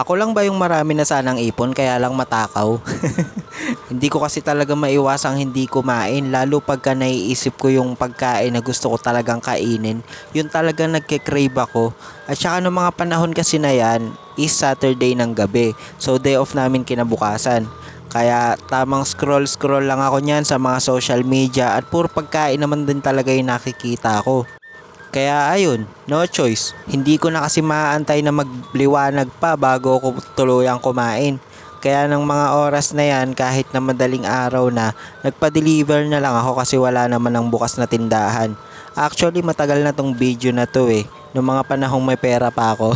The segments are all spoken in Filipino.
Ako lang ba yung marami na sanang ipon kaya lang matakaw? Hindi ko kasi talaga maiwasang hindi kumain, lalo pagka naiisip ko yung pagkain na gusto ko talagang kainin. Yun talagang nagke-crave ako. At saka ng mga panahon kasi na yan is Saturday ng gabi. So day off namin kinabukasan. Kaya tamang scroll lang ako niyan sa mga social media at puro pagkain naman din talaga yung nakikita ko. Kaya ayun, no choice. Hindi ko na kasi maaantay na magliwanag pa bago ako tuluyang kumain. Kaya ng mga oras na yan, kahit na madaling araw na, nagpa-deliver na lang ako kasi wala naman ang bukas na tindahan. Actually, matagal na tong video na to eh. Noong mga panahong may pera pa ako.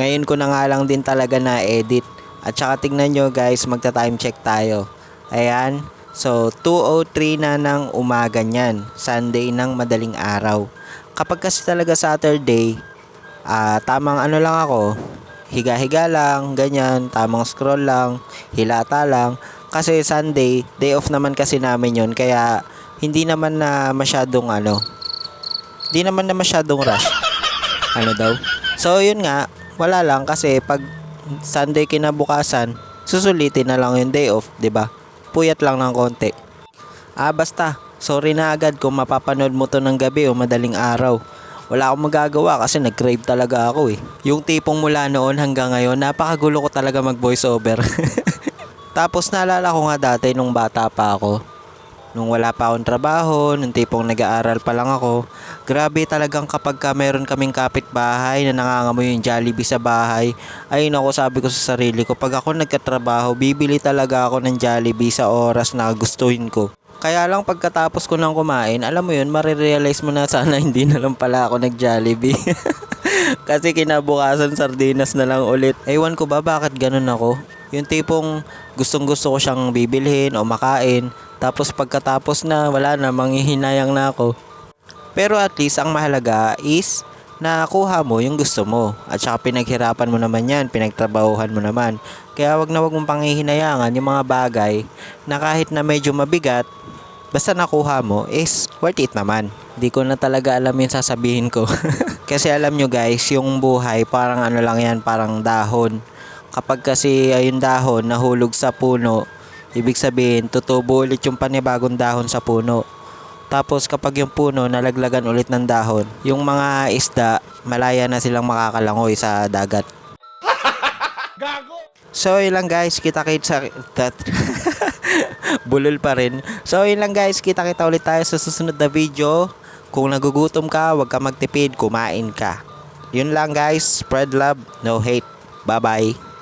Ngayon ko na nga lang din talaga na-edit. At saka tingnan nyo guys, magta-time check tayo. Ayan. So, 2:03 na ng umaga niyan. Sunday ng madaling araw. Kapag kasi talaga Saturday, tamang ano lang ako, higa-higa lang, ganyan, tamang scroll lang, hilata lang. Kasi Sunday, day off naman kasi namin yon, kaya hindi naman na masyadong hindi naman na masyadong rush. Ano daw? So, yun nga, wala lang kasi pag Sunday kinabukasan, susulitin na lang yung day off, 'di ba? Puyat lang ng konti. Basta, sorry na agad kung mapapanood mo to ng gabi o madaling araw. Wala akong magagawa kasi nag-crave talaga ako eh. Yung tipong mula noon hanggang ngayon, napakagulo ko talaga mag voice over. Tapos naalala ko nga dati nung bata pa ako, nung wala pa akong trabaho, nung tipong nag-aaral pa lang ako, grabe talagang kapag meron kaming kapitbahay na nangangamoy yung Jollibee sa bahay, ay nako, sabi ko sa sarili ko, pag ako nagkatrabaho, bibili talaga ako ng Jollibee sa oras na gustuhin ko. Kaya lang pagkatapos ko nang kumain, alam mo yun, marirealize mo na sana hindi na lang pala ako nag-Jollibee. Kasi kinabukasan sardinas na lang ulit. Ewan ko ba bakit ganun ako? Yung tipong gustong gusto ko siyang bibilhin o makain, tapos pagkatapos na wala na, manghihinayang na ako. Pero at least ang mahalaga is nakuha mo yung gusto mo. At saka pinaghirapan mo naman yan, pinagtrabahuhan mo naman. Kaya wag mong panghihinayangan yung mga bagay na kahit na medyo mabigat, basta nakuha mo is worth it naman. Di ko na talaga alam yung sasabihin ko. Kasi alam nyo guys, yung buhay parang ano lang yan, parang dahon. Kapag kasi yung dahon nahulog sa puno, ibig sabihin, tutubo ulit yung panibagong dahon sa puno. Tapos kapag yung puno nalaglagan ulit ng dahon, yung mga isda, malaya na silang makakalangoy sa dagat. So yun lang guys, kita-kits sa bulol pa rin. So yun lang guys, kita-kita ulit tayo sa susunod na video. Kung nagugutom ka, huwag ka magtipid, kumain ka. Yun lang guys, spread love, no hate. Bye bye.